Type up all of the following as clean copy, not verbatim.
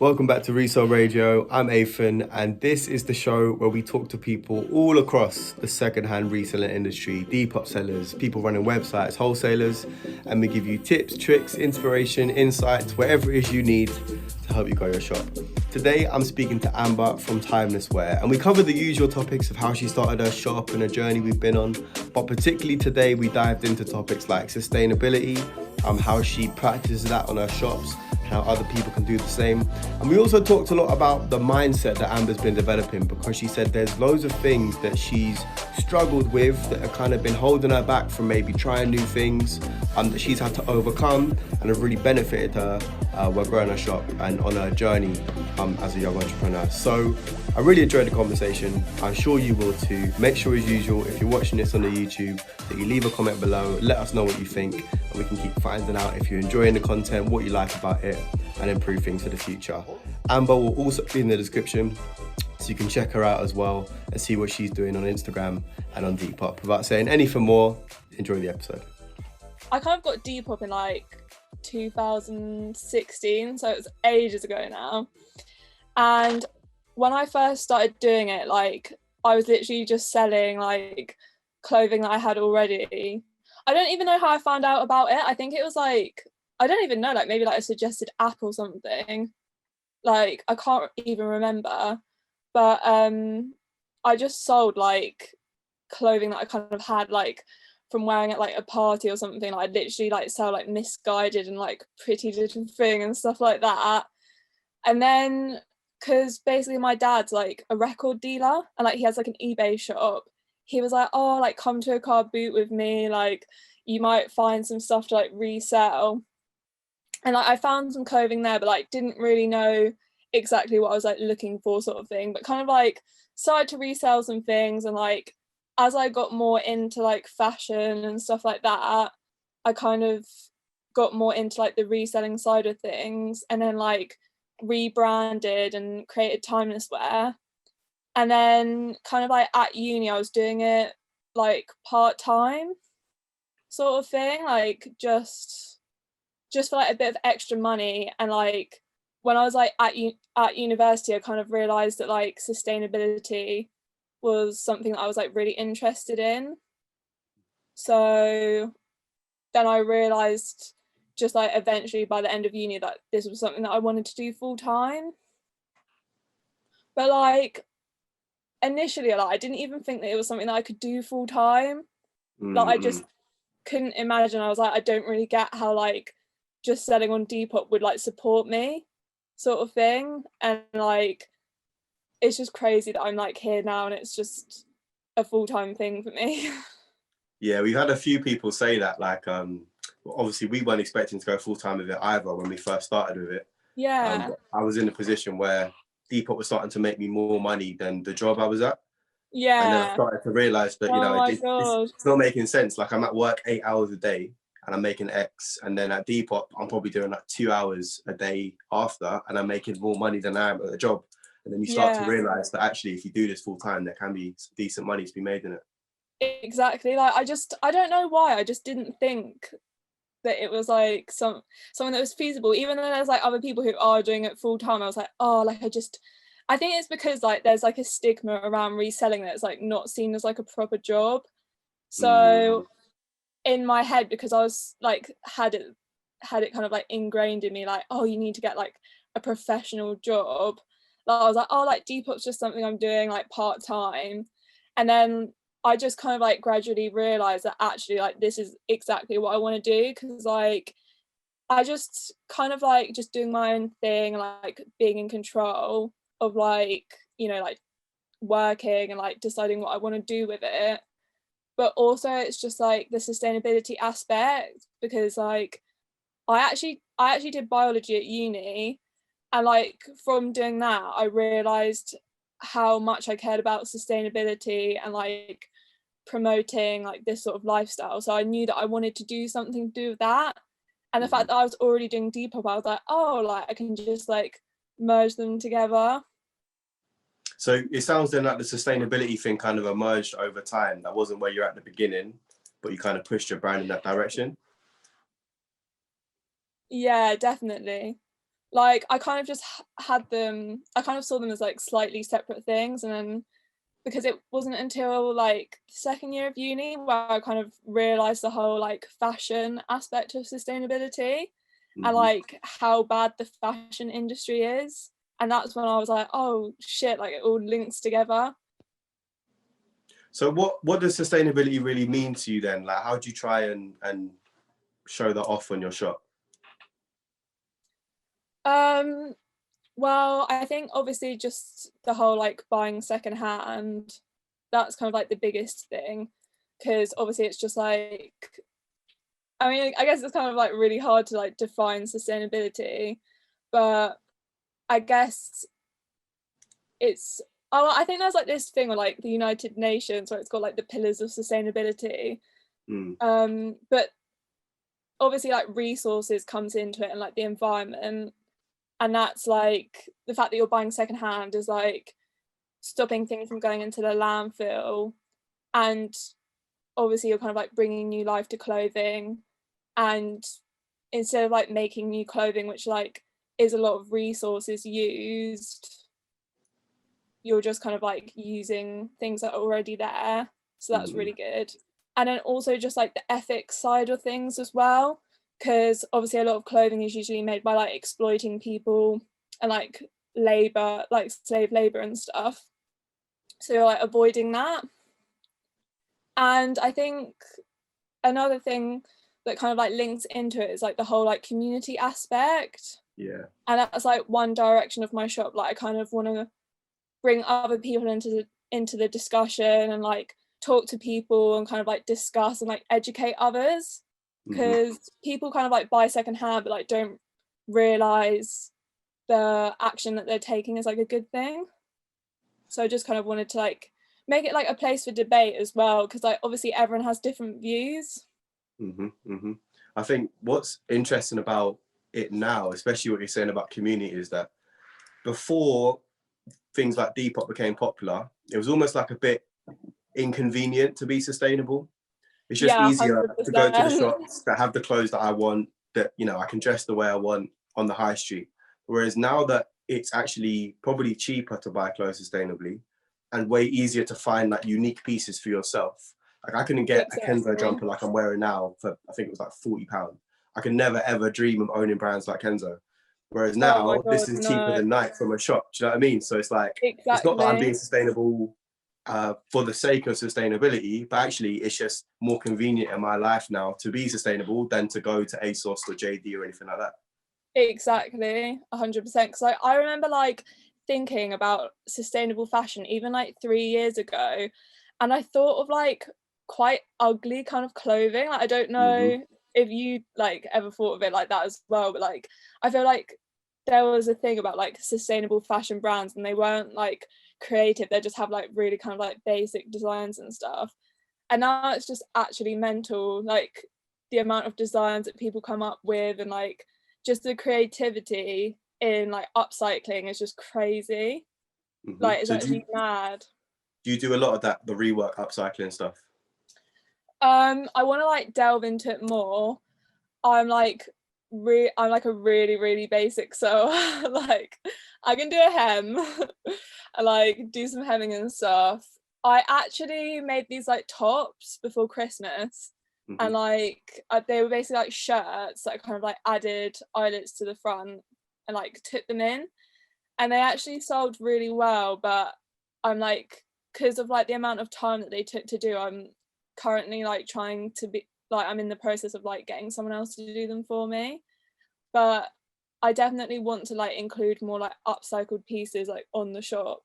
Welcome back to Resell Radio. I'm Athan, and this is the show where we talk to people all across the second-hand reselling industry, Depop sellers, people running websites, wholesalers, and we give you tips, tricks, inspiration, insights, whatever it is you need to help you grow your shop. Today, I'm speaking to Amber from Timeless Wear, and we cover the usual topics of how she started her shop and a journey we've been on, but particularly today, we dived into topics like sustainability, how she practices that on her shops, how other people can do the same. And we also talked a lot about the mindset that Amber's been developing, because she said there's loads of things that she's struggled with that have kind of been holding her back from maybe trying new things that she's had to overcome and have really benefited her while growing her shop and on her journey as a young entrepreneur. So I really enjoyed the conversation. I'm sure you will too. Make sure, as usual, if you're watching this on the YouTube, that you leave a comment below, let us know what you think, and we can keep finding out if you're enjoying the content, what you like about it, and improve things for the future. Amber will also be in the description, so you can check her out as well and see what she's doing on Instagram and on Depop. Without saying anything more, enjoy the episode. I kind of got Depop in like 2016, so it was ages ago now. And when I first started doing it, like I was literally just selling like clothing that I had already. I don't even know how I found out about it. I think it was like, I don't even know, like maybe like a suggested app or something. Like I can't even remember. But I just sold like clothing that I kind of had like from wearing at like a party or something. Like, I'd literally like sell like Misguided and like Pretty Little Thing and stuff like that. And then because basically my dad's like a record dealer and like he has like an eBay shop, he was like, oh, like come to a car boot with me, like you might find some stuff to like resell. And like I found some clothing there, but like didn't really know exactly what I was like looking for, sort of thing, but kind of like started to resell some things. And like as I got more into like fashion and stuff like that, I kind of got more into like the reselling side of things, and then like rebranded and created Timeless Wear. And then kind of like at uni I was doing it like part-time sort of thing, like just for like a bit of extra money. And like when I was like at university, I kind of realized that like sustainability was something that I was like really interested in. So then I realized just like eventually by the end of uni that this was something that I wanted to do full time. But like initially, like I didn't even think that it was something that I could do full time. Like I just couldn't imagine. I was like, I don't really get how like just selling on Depop would like support me, sort of thing. And like it's just crazy that I'm like here now and it's just a full-time thing for me. Yeah, we've had a few people say that, like obviously we weren't expecting to go full-time with it either when we first started with it. Yeah. I was in a position where Depop was starting to make me more money than the job I was at. Yeah. And then I started to realise that, it's not making sense. Like I'm at work 8 hours a day and I'm making X. And then at Depop, I'm probably doing like 2 hours a day after, and I'm making more money than I am at the job. And then you start to realise that actually, if you do this full time, there can be some decent money to be made in it. Exactly. Like I don't know why, I just didn't think that it was like something that was feasible, even though there's like other people who are doing it full time. I was like, oh, like I think it's because like there's like a stigma around reselling that it's like not seen as like a proper job. So in my head, because I was like had it kind of like ingrained in me, like, oh, you need to get like a professional job. Like I was like, oh, like Depop's just something I'm doing like part-time. And then I just kind of like gradually realized that actually like this is exactly what I want to do, because like I just kind of like just doing my own thing and like being in control of like, you know, like working and like deciding what I want to do with it. But also it's just like the sustainability aspect, because like I actually did biology at uni, and like from doing that I realized how much I cared about sustainability and like promoting like this sort of lifestyle. So I knew that I wanted to do something to do with that. And the fact that I was already doing Depop, I was like, oh, like I can just like merge them together. So it sounds then like the sustainability thing kind of emerged over time. That wasn't where you're at the beginning, but you kind of pushed your brand in that direction. Yeah, definitely. like I kind of just had them, I kind of saw them as like slightly separate things, and then because it wasn't until like the second year of uni where I kind of realized the whole like fashion aspect of sustainability and Hmm. like how bad the fashion industry is. And that's when I was like, oh shit, like it all links together. So what does sustainability really mean to you then? Like, how do you try and show that off on your shop? Um, well, I think obviously just the whole like buying secondhand, that's kind of like the biggest thing, because obviously it's just like, I mean, I guess it's kind of like really hard to like define sustainability, but I guess it's, oh, I think there's like this thing with like the United Nations where it's got like the pillars of sustainability. Mm. But obviously like resources comes into it and like the environment, and that's like the fact that you're buying secondhand is like stopping things from going into the landfill, and obviously you're kind of like bringing new life to clothing, and instead of like making new clothing which like is a lot of resources used, you're just kind of like using things that are already there, so that's Mm. really good. And then also just like the ethics side of things as well, because obviously a lot of clothing is usually made by like exploiting people and like labor, like slave labor and stuff, so you're like avoiding that. And I think another thing that kind of like links into it is like the whole like community aspect, Yeah. and that's like one direction of my shop. Like I kind of want to bring other people into the discussion and like talk to people and kind of like discuss and like educate others, Hmm. because people kind of like buy secondhand but like don't realize the action that they're taking is like a good thing. So I just kind of wanted to like make it like a place for debate as well, because like obviously everyone has different views. Hmm. Hmm. I think what's interesting about it now, especially what you're saying about community, is that before things like Depop became popular, it was almost like a bit inconvenient to be sustainable. It's just Yeah, easier to go to the 100%. shops that have the clothes that I want, that, you know, I can dress the way I want on the high street. Whereas now that it's actually probably cheaper to buy clothes sustainably and way easier to find like unique pieces for yourself. Like I couldn't get a Kenzo Exactly. jumper like I'm wearing now for, I think it was like £40. I could never ever dream of owning brands like Kenzo. Whereas Oh my now this god, is cheaper no. than Nike from a shop. Do you know what I mean? So it's like, it's not that I'm being Exactly. sustainable for the sake of sustainability, but actually it's just more convenient in my life now to be sustainable than to go to ASOS or JD or anything like that. Exactly. 100%. Because like I remember like thinking about sustainable fashion even like 3 years ago, and I thought of like quite ugly kind of clothing. Like I don't Hmm. know if you like ever thought of it like that as well, but like I feel like there was a thing about like sustainable fashion brands and they weren't like creative. They just have like really kind of like basic designs and stuff. And now it's just actually mental, like the amount of designs that people come up with, and like just the creativity in like upcycling is just crazy. Hmm. Like it's So actually mad. do you do a lot of that, the rework, upcycling stuff? I want to like delve into it more. I'm like I'm like a really really basic, so like I can do a hem. I like do some hemming and stuff. I actually made these like tops before Christmas, Hmm. and like they were basically like shirts that I kind of like added eyelets to the front and like took them in, and they actually sold really well. But I'm like, because of like the amount of time that they took to do, I'm currently like trying to be like, I'm in the process of like getting someone else to do them for me. But I definitely want to like include more like upcycled pieces like on the shop.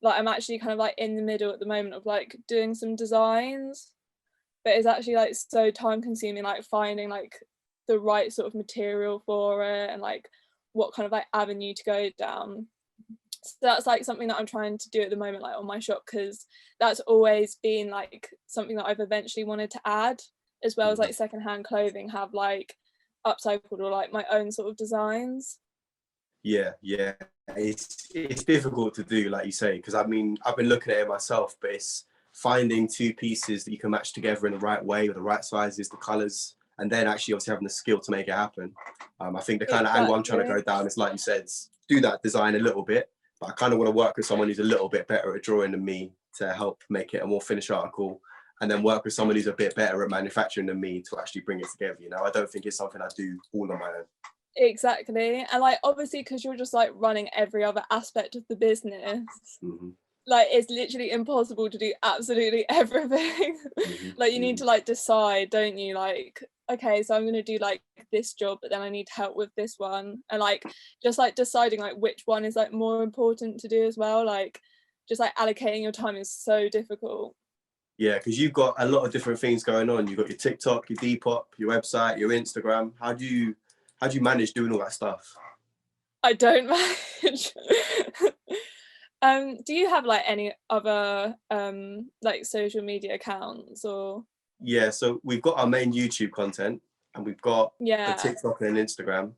Like I'm actually kind of like in the middle at the moment of like doing some designs, but it's actually like so time consuming, like finding like the right sort of material for it and like what kind of like avenue to go down. So that's like something that I'm trying to do at the moment, like on my shop, because that's always been like something that I've eventually wanted to add, as well as Hmm. like secondhand clothing, have like upcycled or like my own sort of designs. Yeah, yeah. It's difficult to do, like you say, because I mean, I've been looking at it myself, but it's finding two pieces that you can match together in the right way, with the right sizes, the colors, and then actually obviously having the skill to make it happen. I think the kind of angle I'm trying to Exactly. go down is, like you said, do that design a little bit, but I kind of want to work with someone who's a little bit better at drawing than me to help make it a more finished article, and then work with someone who's a bit better at manufacturing than me to actually bring it together. You know, I don't think it's something I do all on my own. Exactly. And like obviously because you're just like running every other aspect of the business, Mm-hmm. like it's literally impossible to do absolutely everything. Mm-hmm. Like you need to like decide, don't you, like, okay, so I'm going to do like this job, but then I need help with this one, and like just like deciding like which one is like more important to do as well. Like just like allocating your time is so difficult. Yeah, because you've got a lot of different things going on. You've got your TikTok, your Depop, your website, your Instagram. How do you manage doing all that stuff? I don't manage. Do you have like any other like social media accounts or? Yeah, so we've got our main YouTube content, and we've got a Yeah. TikTok and an Instagram.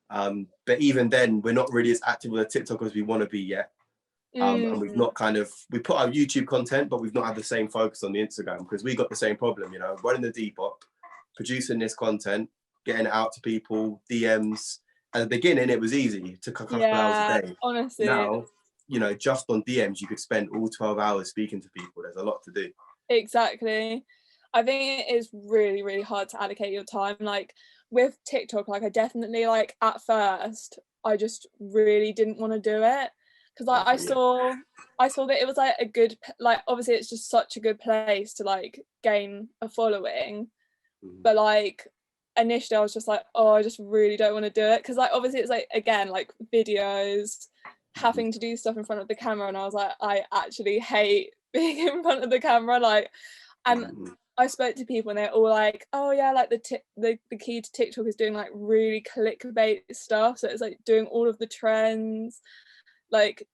But even then, we're not really as active on the TikTok as we want to be yet. And we've not we put our YouTube content, but we've not had the same focus on the Instagram, because we got the same problem, you know, running the Depop, producing this content, getting it out to people, DMs. At the beginning, it was easy, took a couple hours a day. Honestly. Now, you know, just on DMs, you could spend all 12 hours speaking to people. There's a lot to do. Exactly. I think it is really, really hard to allocate your time. Like with TikTok, like I definitely like at first, I just really didn't want to do it. Because like I saw that it was like a good, like obviously it's just such a good place to like gain a following, but like initially I was just like, oh, I just really don't want to do it, because like obviously it's like, again, like videos, having to do stuff in front of the camera, and I was like, I actually hate being in front of the camera. Like, and I spoke to people and they're all like, oh yeah, like the key to TikTok is doing like really clickbait stuff, so it's like doing all of the trends, like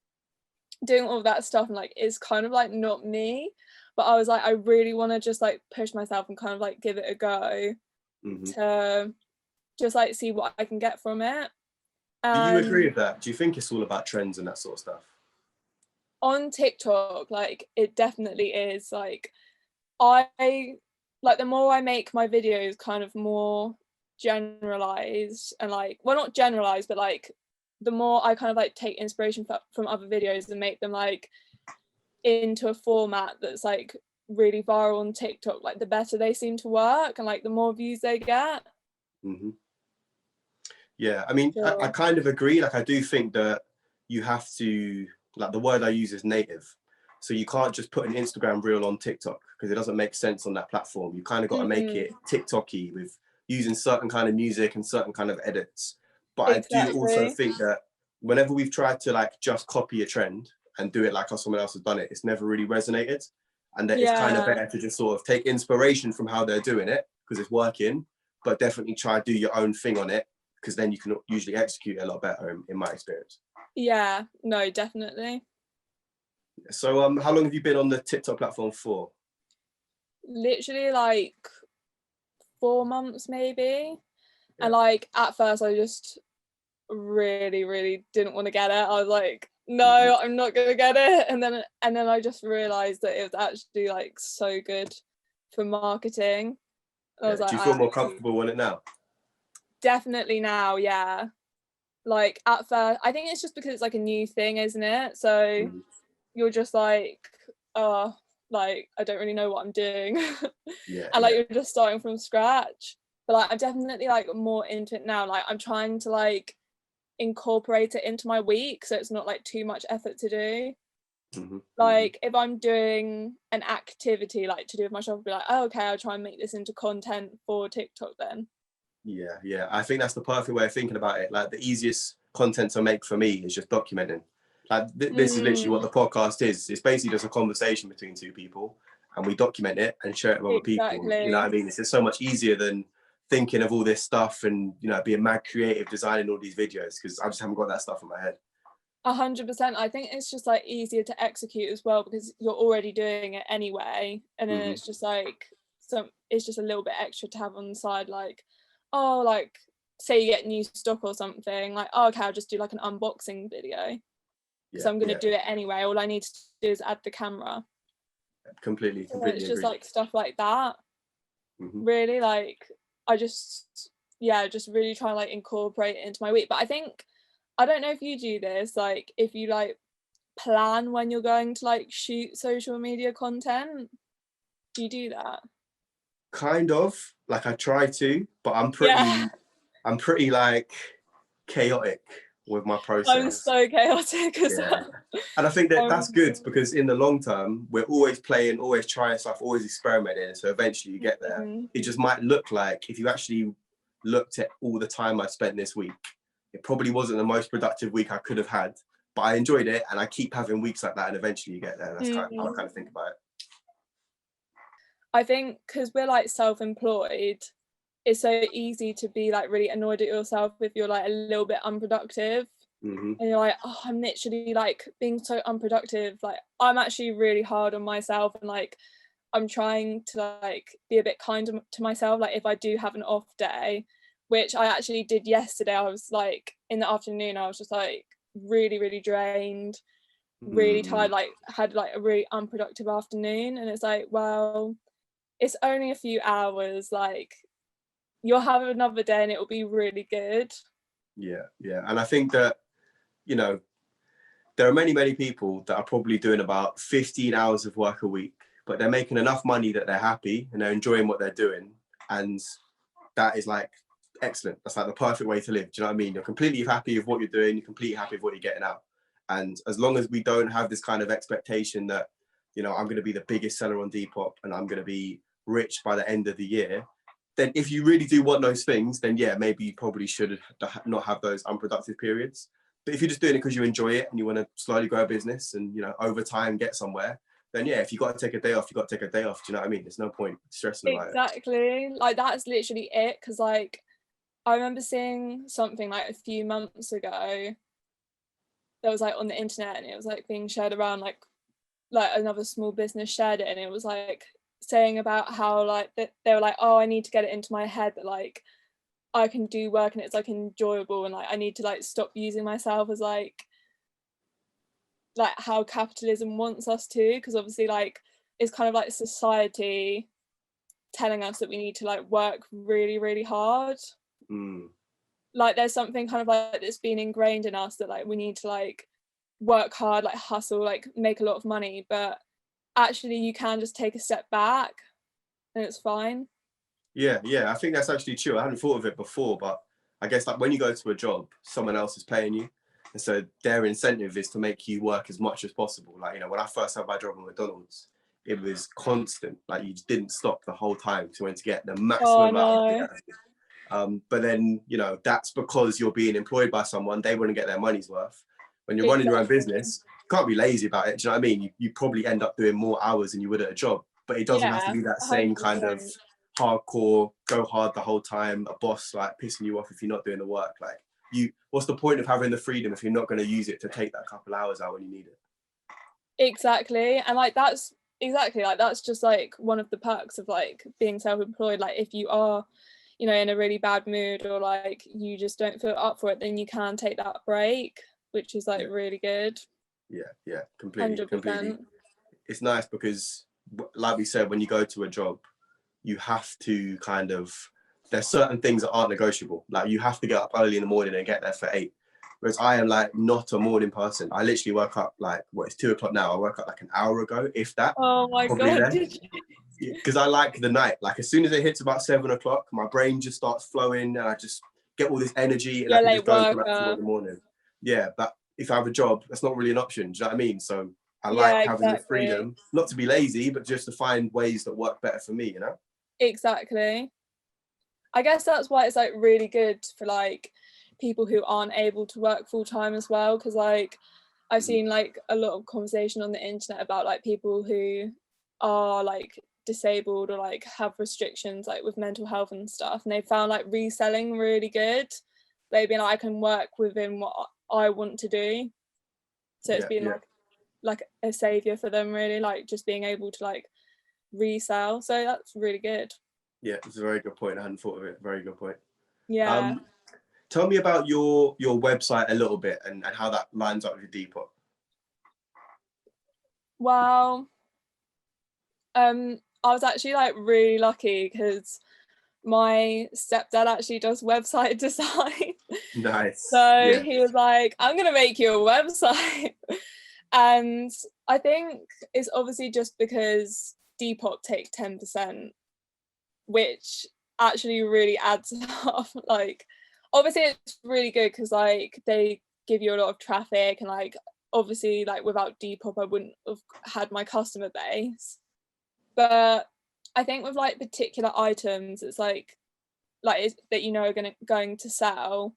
doing all of that stuff, and like it's kind of like not me. But I was like, I really want to just like push myself and kind of like give it a go to just like see what I can get from it. Do you agree with that? Do you think it's all about trends and that sort of stuff? On TikTok, like it definitely is. Like I like the more I make my videos kind of more generalized, and like, well, not generalized, but like the more I kind of like take inspiration from other videos and make them like into a format that's like really viral on TikTok, like the better they seem to work and like the more views they get. Yeah, I mean, I kind of agree. Like I do think that you have to, like the word I use is native. So you can't just put an Instagram reel on TikTok, because it doesn't make sense on that platform. You kind of got to make it TikTok-y with using certain kind of music and certain kind of edits. But I do also think that whenever we've tried to like just copy a trend and do it like how someone else has done it, it's never really resonated. And that it's kind of better to just sort of take inspiration from how they're doing it, because it's working, but definitely try to do your own thing on it, because then you can usually execute it a lot better in my experience. Yeah, no, definitely. So how long have you been on the TikTok platform for? Literally like 4 months maybe. Yeah. And like at first I just really didn't want to get it. I was like, no, I'm not gonna get it. And then I just realized that it was actually like so good for marketing. I was like, do you feel more comfortable on it now? Definitely now, yeah. Like at first, I think it's just because it's like a new thing, isn't it? So you're just like, oh, like I don't really know what I'm doing. And like you're just starting from scratch. But like I'm definitely like more into it now. Like I'm trying to like incorporate it into my week, so it's not like too much effort to do. Like if I'm doing an activity like to do with my shop, I'll be like, oh, okay, I'll try and make this into content for TikTok then. Yeah, I think that's the perfect way of thinking about it. Like the easiest content to make for me is just documenting. Like this is literally what the podcast is. It's basically just a conversation between two people, and we document it and share it with other people. You know what I mean? It's just so much easier than thinking of all this stuff and, you know, being mad creative designing all these videos, because I just haven't got that stuff in my head. 100%. I think it's just like easier to execute as well, because you're already doing it anyway, and then it's just like it's just a little bit extra to have on the side. Like, oh, like say you get new stock or something, like, oh, okay, I'll just do like an unboxing video, so I'm gonna do it anyway. All I need to do is add the camera. Completely It's just agree. like stuff like that. Really, like I just really try and like incorporate it into my week. But I don't know if you do this, like if you like plan when you're going to like shoot social media content. Do you do that? Kind of, like I try to, but I'm Yeah. pretty like chaotic with my I'm process. so chaotic as Yeah. well. And I think that that's good, because in the long term, we're always playing, always trying stuff, always experimenting. So eventually you get there. It just might look like, if you actually looked at all the time I spent this week, it probably wasn't the most productive week I could have had, but I enjoyed it, and I keep having weeks like that, and eventually you get there. That's kind of how I kind of think about it. I think because we're like self-employed, it's so easy to be like really annoyed at yourself if you're like a little bit unproductive. And you're like, oh, I'm literally like being so unproductive. Like I'm actually really hard on myself, and like I'm trying to like be a bit kinder to myself. Like if I do have an off day, which I actually did yesterday, I was like in the afternoon, I was just like really, really drained, really tired, like had like a really unproductive afternoon. And it's like, well, it's only a few hours, like you'll have another day and it will be really good. Yeah. And I think that, you know, there are many people that are probably doing about 15 hours of work a week, but they're making enough money that they're happy and they're enjoying what they're doing. And that is like excellent. That's like the perfect way to live. Do you know what I mean? You're completely happy with what you're doing. You're completely happy with what you're getting out. And as long as we don't have this kind of expectation that, you know, I'm going to be the biggest seller on Depop and I'm going to be rich by the end of the year, then if you really do want those things, then yeah, maybe you probably should not have those unproductive periods. But if you're just doing it because you enjoy it and you want to slowly grow a business and, you know, over time get somewhere, then yeah, if you got to take a day off, you got to take a day off. Do you know what I mean? There's no point stressing about it. Exactly. Like that's literally it. Because like I remember seeing something like a few months ago that was like on the internet, and it was like being shared around, like another small business shared it, and it was like saying about how like they were like, oh, I need to get it into my head that like I can do work and it's like enjoyable, and like I need to like stop using myself as like how capitalism wants us to, because obviously like it's kind of like society telling us that we need to like work really, really hard. Like there's something kind of like that's been ingrained in us that like we need to like work hard, like hustle, like make a lot of money, but actually you can just take a step back and it's fine. Yeah, I think that's actually true. I hadn't thought of it before, but I guess like when you go to a job, someone else is paying you, and so their incentive is to make you work as much as possible. Like, you know, when I first had my job at McDonald's, it was constant. Like you just didn't stop the whole time to get the maximum out of it. But then, you know, that's because you're being employed by someone. They wouldn't get their money's worth. When you're running your own business, you can't be lazy about it. Do you know what I mean? You probably end up doing more hours than you would at a job, but it doesn't have to be that same 100%. kind of hardcore, go hard the whole time, a boss like pissing you off if you're not doing the work. Like what's the point of having the freedom if you're not going to use it to take that couple hours out when you need it? Exactly. And like that's just like one of the perks of like being self-employed. Like if you are, you know, in a really bad mood or like you just don't feel up for it, then you can take that break, which is like really good. Yeah, completely 100%. It's nice because, like we said, when you go to a job, you have to kind of, there's certain things that aren't negotiable. Like you have to get up early in the morning and get there for 8. Whereas I am like not a morning person. I literally woke up like, it's 2:00 now. I woke up like an hour ago, if that. Oh my God, did you? Because I like the night. Like as soon as it hits about 7:00, my brain just starts flowing and I just get all this energy and I can just go for like 4 in the morning. Yeah, but if I have a job, that's not really an option. Do you know what I mean? So I like having the freedom, not to be lazy, but just to find ways that work better for me, you know? Exactly. I guess that's why it's like really good for like people who aren't able to work full time as well, because like I've seen like a lot of conversation on the internet about like people who are like disabled or like have restrictions like with mental health and stuff, and they found like reselling really good. They've been like, I can work within what I want to do, so it's been like a savior for them, really, like just being able to like resell. So that's really good. Yeah, it's a very good point. I hadn't thought of it. Very good point. Yeah. Tell me about your website a little bit and how that lines up with Depop. Well, I was actually like really lucky because my stepdad actually does website design. Nice. So Yeah. he was like, I'm gonna make you a website. And I think it's obviously just because Depop take 10%, which actually really adds up. Like, obviously it's really good because like they give you a lot of traffic, and like obviously like without Depop I wouldn't have had my customer base. But I think with like particular items, it's like it's, that you know are going to sell,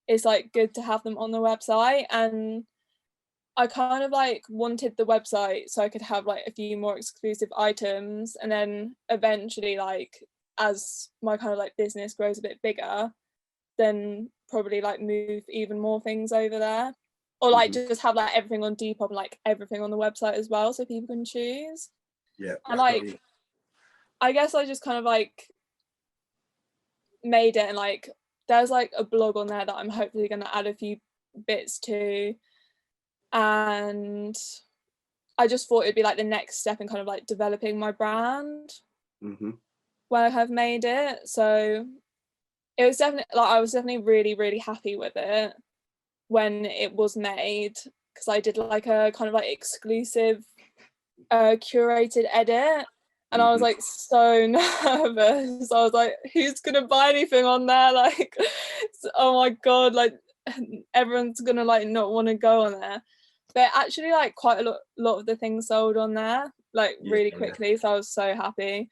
it's like good to have them on the website. And I kind of like wanted the website so I could have like a few more exclusive items, and then eventually like as my kind of like business grows a bit bigger, then probably like move even more things over there, or like just have like everything on Depop and like everything on the website as well so people can choose. Yeah. And like I guess I just kind of like made it, and like there's like a blog on there that I'm hopefully going to add a few bits to, and I just thought it'd be like the next step in kind of like developing my brand when I have made it. So it was definitely like I was definitely really happy with it when it was made, because I did like a kind of like exclusive curated edit, and I was like so nervous. I was like, who's gonna buy anything on there? Like, oh my god, like everyone's gonna like not want to go on there. But actually like quite a lot of the things sold on there like really quickly, so I was so happy.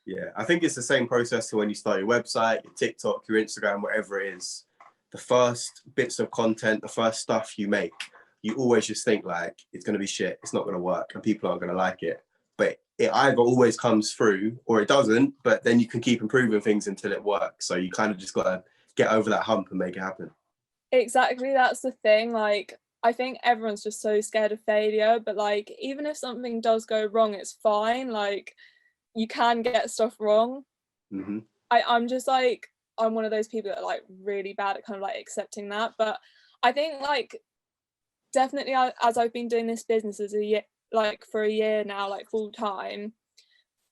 Yeah, I think it's the same process to when you start your website, your TikTok, your Instagram, whatever it is. The first bits of content, the first stuff you make, you always just think like it's going to be shit, it's not going to work, and people aren't going to like it. But it either always comes through or it doesn't, but then you can keep improving things until it works. So you kind of just got to get over that hump and make it happen. Exactly, that's the thing. Like, I think everyone's just so scared of failure, but like even if something does go wrong, it's fine. Like, you can get stuff wrong. I'm just like, I'm one of those people that are like really bad at kind of like accepting that. But I think like definitely as I've been doing this business as a year, like for a year now, like full time,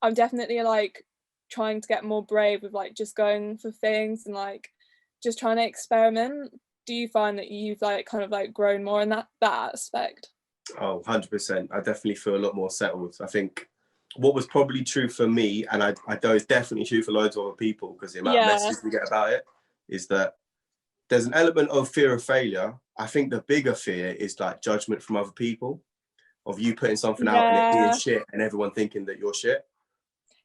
I'm definitely like trying to get more brave with like just going for things and like just trying to experiment. Do you find that you've like kind of like grown more in that aspect? Oh, 100%. I definitely feel a lot more settled. I think what was probably true for me, and I know it's definitely true for loads of other people because the amount of messages we get about it, is that there's an element of fear of failure. I think the bigger fear is like judgment from other people, of you putting something out and it being shit and everyone thinking that you're shit.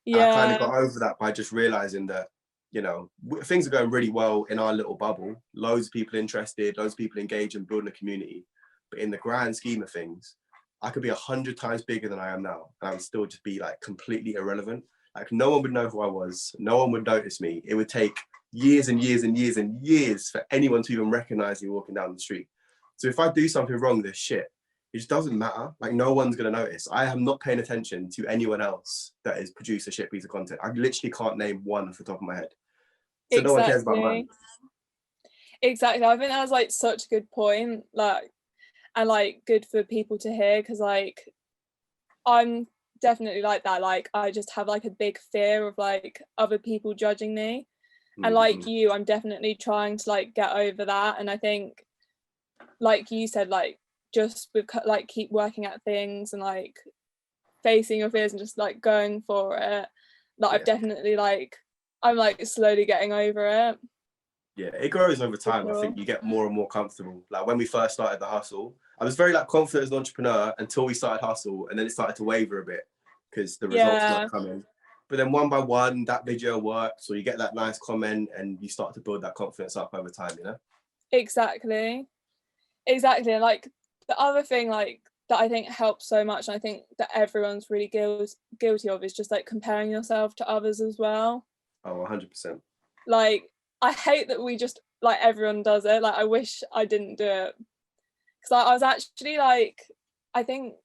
I kind of got over that by just realizing that, you know, things are going really well in our little bubble. Loads of people interested, loads of people engaged in building a community. But in the grand scheme of things, I could be 100 times bigger than I am now, and I would still just be like completely irrelevant. Like no one would know who I was. No one would notice me. It would take years and years and years and years for anyone to even recognize me walking down the street. So if I do something wrong, this shit, it just doesn't matter. Like no one's gonna notice. I am not paying attention to anyone else that has produced a shit piece of content. I literally can't name one off the top of my head. So no one cares about mine. Exactly. I think that was like such a good point. Like, and like good for people to hear, because like I'm definitely like that. Like I just have like a big fear of like other people judging me. And like you, I'm definitely trying to like get over that. And I think like you said, like just with like keep working at things and like facing your fears and just like going for it, that I've definitely like I'm like slowly getting over it. Yeah, it grows over time. I think you get more and more comfortable. Like when we first started the hustle, I was very like confident as an entrepreneur until we started hustle, and then it started to waver a bit because the results weren't coming. But then one by one, that video works, so you get that nice comment, and you start to build that confidence up over time. You know. Exactly. And like the other thing like that I think helps so much, and I think that everyone's really guilty of, is just like comparing yourself to others as well. Oh, 100%. Like I hate that we just like everyone does it. Like I wish I didn't do it, because I was actually like, I think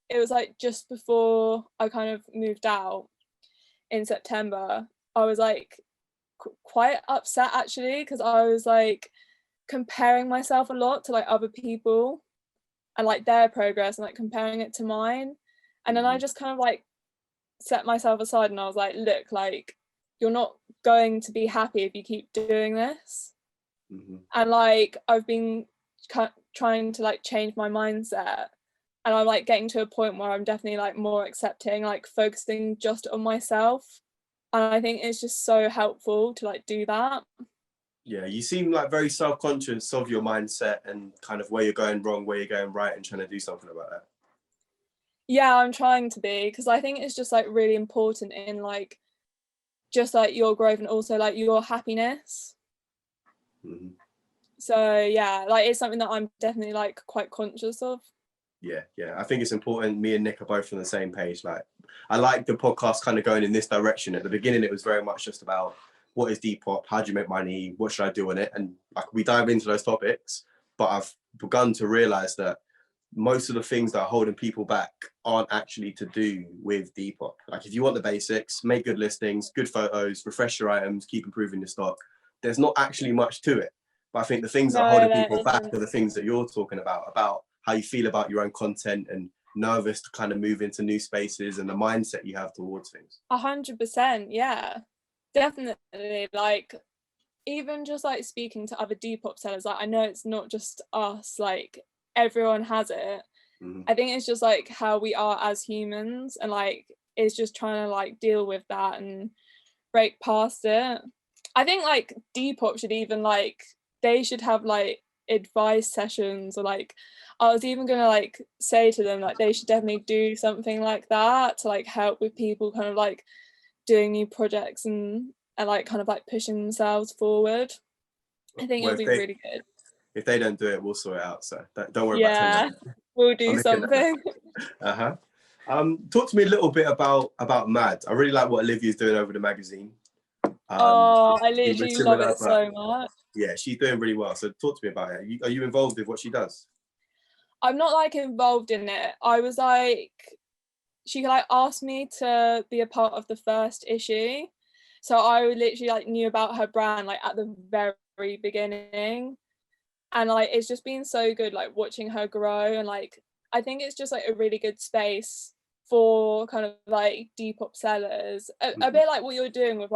it was like just before I kind of moved out in September, I was like quite upset actually, because I was like comparing myself a lot to like other people and like their progress and like comparing it to mine. And then I just kind of like set myself aside and I was like, look, like you're not going to be happy if you keep doing this. Mm-hmm. And like I've been trying to like change my mindset, and I'm like getting to a point where I'm definitely like more accepting, like focusing just on myself, and I think it's just so helpful to like do that. Yeah, you seem like very self-conscious of your mindset and kind of where you're going wrong, where you're going right, and trying to do something about that. Yeah, I'm trying to be, because I think it's just like really important in like just like your growth and also like your happiness. Mm-hmm. So yeah, like it's something that I'm definitely like quite conscious of. Yeah, I think it's important. Me and Nick are both on the same page. Like, I like the podcast kind of going in this direction. At the beginning, it was very much just about what is Depop, how do you make money, what should I do on it, and like we dive into those topics. But I've begun to realize that most of the things that are holding people back aren't actually to do with Depop. Like, if you want the basics, make good listings, good photos, refresh your items, keep improving your stock, there's not actually much to it. But I think the things that are holding people back are the things that you're talking about how you feel about your own content and nervous to kind of move into new spaces and the mindset you have towards things. 100%, yeah, definitely. Like even just like speaking to other Depop sellers, like I know it's not just us, like everyone has it. Mm-hmm. I think it's just like how we are as humans, and like it's just trying to like deal with that and break past it. I think like Depop should even like, they should have like advice sessions, or like I was even gonna like say to them like they should definitely do something like that to like help with people kind of like doing new projects and like kind of like pushing themselves forward. I think it'll be really good. If they don't do it, we'll sort it out. So don't worry about Yeah, telling them. we'll do something. Talk to me a little bit about M.A.D. I really like what Olivia's doing over the magazine. I literally love it so much. Yeah, she's doing really well. So talk to me about it. Are you involved with what she does? I'm not like involved in it. I was like, she like asked me to be a part of the first issue, so I literally like knew about her brand like at the very beginning, and like it's just been so good like watching her grow. And like I think it's just like a really good space for kind of like Depop sellers, a bit like what you're doing with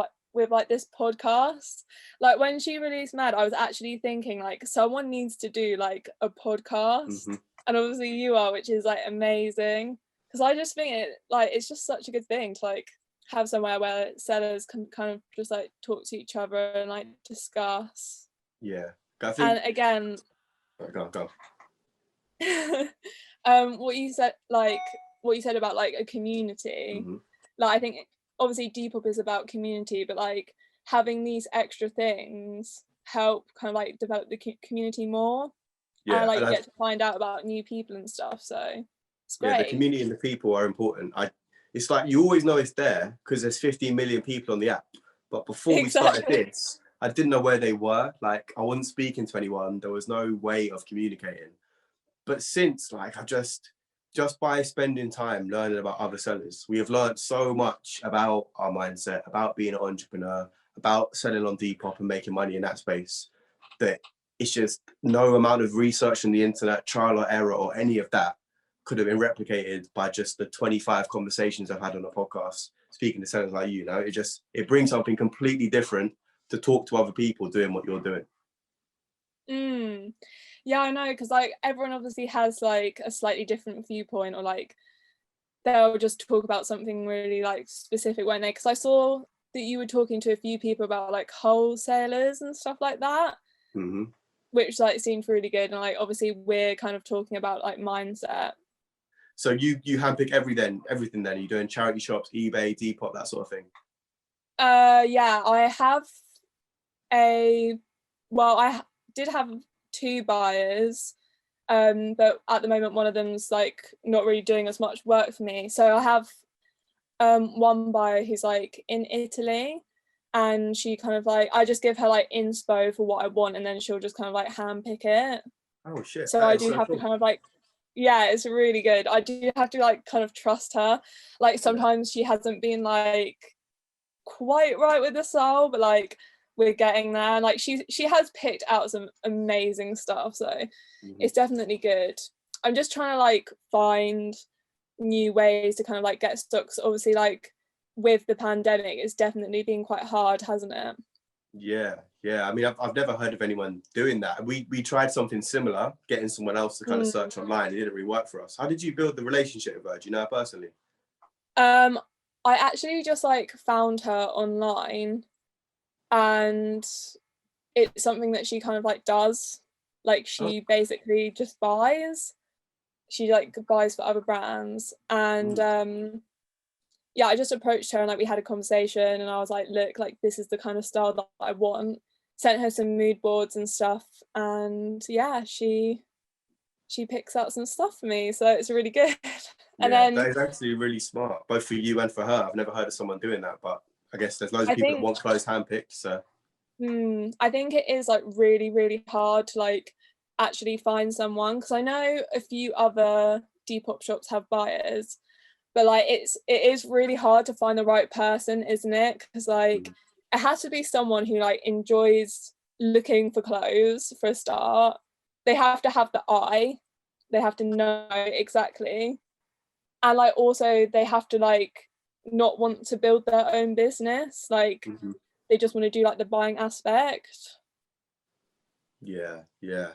like this podcast. Like when she released M.A.D, I was actually thinking like someone needs to do like a podcast, and obviously you are, which is like amazing, because I just think it's just such a good thing to like have somewhere where sellers can kind of just like talk to each other and like discuss. Yeah, and again, go. what you said about like a community, like I think obviously Depop is about community, but like having these extra things help kind of like develop the community more. Yeah, and like you get to find out about new people and stuff, so it's great. Yeah, the community and the people are important. It's like you always know it's there because there's 15 million people on the app, but before we started this, I didn't know where they were. Like I wasn't speaking to anyone, there was no way of communicating. But since like I've just by spending time learning about other sellers, we have learned so much about our mindset, about being an entrepreneur, about selling on Depop and making money in that space, that it's just no amount of research on the internet, trial or error or any of that could have been replicated by just the 25 conversations I've had on a podcast speaking to sellers like you. Know, it brings something completely different to talk to other people doing what you're doing. Yeah, I know, because like everyone obviously has like a slightly different viewpoint, or like they'll just talk about something really like specific, won't they? Because I saw that you were talking to a few people about like wholesalers and stuff like that, which like seemed really good. And like obviously we're kind of talking about like mindset. So you handpick everything then? You're doing charity shops, eBay, Depop, that sort of thing? Yeah, I did have 2 buyers, but at the moment one of them's like not really doing as much work for me. So I have one buyer who's like in Italy, and she kind of like, I just give her like inspo for what I want, and then she'll just kind of like handpick it. Oh shit. So I do have to kind of like, yeah, it's really good. I do have to like kind of trust her. Like sometimes she hasn't been like quite right with the sole, but like we're getting there. Like she has picked out some amazing stuff, so it's definitely good. I'm just trying to like find new ways to kind of like get stuck. So obviously like with the pandemic, it's definitely been quite hard, hasn't it? Yeah, yeah. I mean, I've never heard of anyone doing that. We tried something similar, getting someone else to kind of search online. It didn't really work for us. How did you build the relationship with her? Do you know her personally? I actually just like found her online, and it's something that she kind of like does. Like she basically just buys. She like buys for other brands, and yeah, I just approached her and like we had a conversation, and I was like, look, like this is the kind of style that I want. Sent her some mood boards and stuff, and yeah, she picks out some stuff for me, so it's really good. And Yeah, then that is actually really smart, both for you and for her. I've never heard of someone doing that, but I guess there's loads of I people that think want clothes handpicked. So I think it is like really, really hard to like actually find someone, because I know a few other Depop shops have buyers, but like it is really hard to find the right person, isn't it? Because like it has to be someone who like enjoys looking for clothes for a start. They have to have the eye, they have to know exactly, and like also they have to like not want to build their own business, like they just want to do like the buying aspect. yeah, yeah.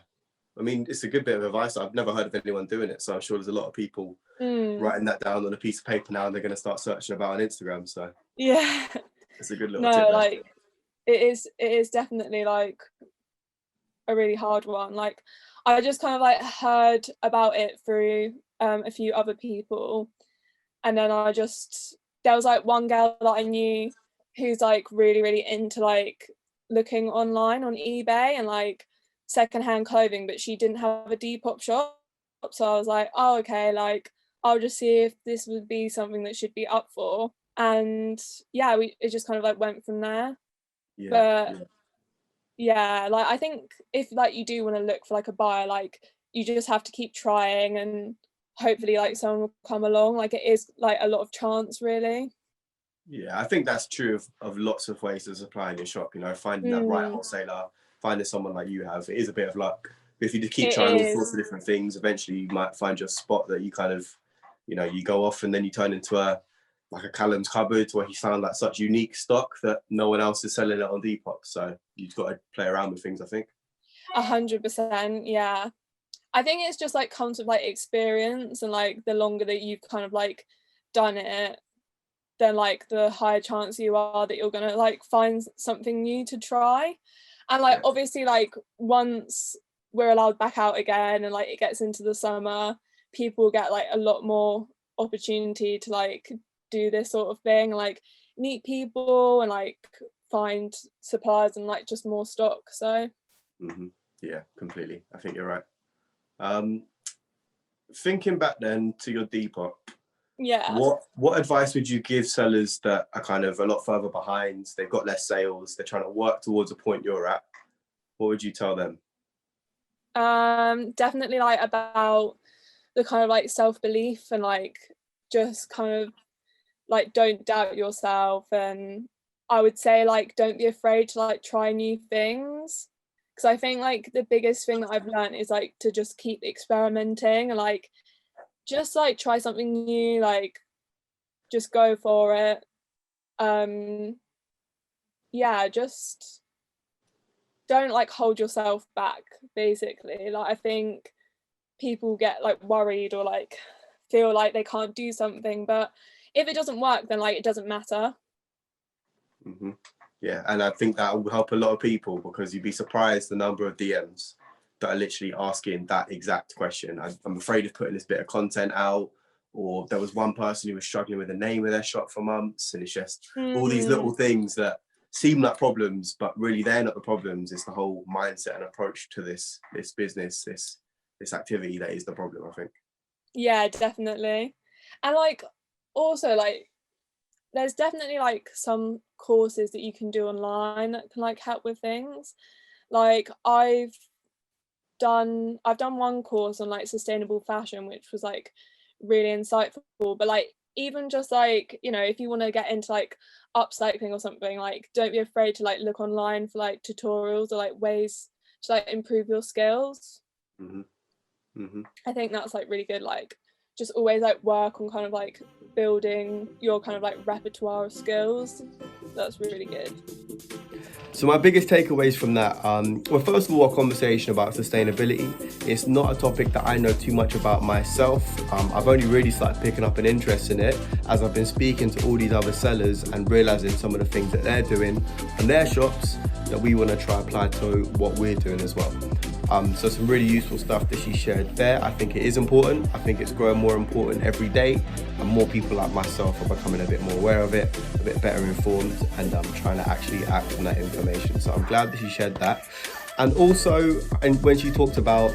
I mean, it's a good bit of advice. I've never heard of anyone doing it, so I'm sure there's a lot of people writing that down on a piece of paper now, and they're going to start searching about on Instagram. So Yeah. it's a good little No, tip there. like it is definitely like a really hard one. Like I just kind of like heard about it through a few other people, and then there was like one girl that I knew who's like really, really into like looking online on eBay and like secondhand clothing, but she didn't have a Depop shop. So I was like, oh, okay, like I'll just see if this would be something that should be up for. And yeah, it just kind of like went from there. Yeah, But yeah. yeah, like I think if like you do want to look for like a buyer, like you just have to keep trying, and hopefully like someone will come along. Like it is like a lot of chance, really. Yeah, I think that's true of lots of ways to supply in your shop. You know, finding that right wholesaler, finding someone like you have, it is a bit of luck. But if you just keep It trying all is. sorts of different things, eventually you might find your spot that you kind of, you know, you go off and then you turn into like a Callum's cupboard where he found like such unique stock that no one else is selling it on Depop. So you've got to play around with things, I think. 100%, yeah. I think it's just like comes with like experience, and like the longer that you've kind of like done it, then like the higher chance you are that you're gonna like find something new to try. And like Yeah. obviously like once we're allowed back out again and like it gets into the summer, people get like a lot more opportunity to like do this sort of thing, like meet people and like find suppliers and like just more stock. So Yeah, completely. I think you're right. Um, Thinking back then to your Depop, yeah. what advice would you give sellers that are kind of a lot further behind? They've got less sales, they're trying to work towards a point you're at. What would you tell them? Definitely like about the kind of like self-belief, and like just kind of like don't doubt yourself, and I would say like don't be afraid to like try new things, because I think like the biggest thing that I've learned is like to just keep experimenting and like just like try something new, like just go for it. um yeah, just don't like hold yourself back, basically. Like I think people get like worried or like feel like they can't do something, but if it doesn't work, then like it doesn't matter. Yeah, and I think that will help a lot of people, because you'd be surprised the number of DMs that are literally asking that exact question. I'm afraid of putting this bit of content out, or there was one person who was struggling with the name of their shop for months, and it's just all these little things that seem like problems, but really they're not the problems. It's the whole mindset and approach to this business, this activity that is the problem, I think. Yeah, definitely. And like also like there's definitely like some courses that you can do online that can like help with things. Like I've done one course on like sustainable fashion, which was like really insightful. But like even just like, you know, if you want to get into like upcycling or something, like don't be afraid to like look online for like tutorials or like ways to like improve your skills. Mm-hmm. Mm-hmm. I think that's like really good. Like just always like work on kind of like building your kind of like repertoire of skills. That's really good. So my biggest takeaways from that, well, first of all, our conversation about sustainability. It's not a topic that I know too much about myself. I've only really started picking up an interest in it as I've been speaking to all these other sellers and realizing some of the things that they're doing in their shops that we want to try and apply to what we're doing as well. So some really useful stuff that she shared there. I think it is important. I think it's growing more important every day, and more people like myself are becoming a bit more aware of it, a bit better informed, and trying to actually act on that information. So I'm glad that she shared that. And also, and when she talked about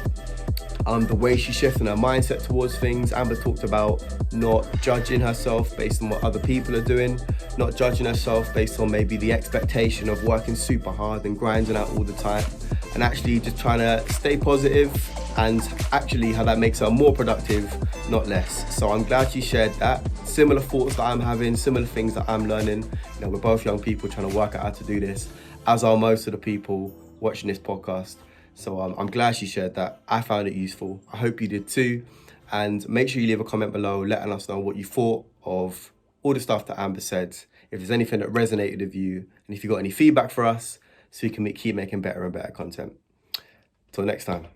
the way she's shifting her mindset towards things, Amber talked about not judging herself based on what other people are doing, not judging herself based on maybe the expectation of working super hard and grinding out all the time, and actually just trying to stay positive, and actually how that makes her more productive, not less. So I'm glad she shared that. Similar thoughts that I'm having, similar things that I'm learning. You know, we're both young people trying to work out how to do this, as are most of the people watching this podcast. So I'm glad she shared that. I found it useful. I hope you did too. And make sure you leave a comment below letting us know what you thought of all the stuff that Amber said. If there's anything that resonated with you, and if you got any feedback for us, so we can keep making better and better content. Till next time.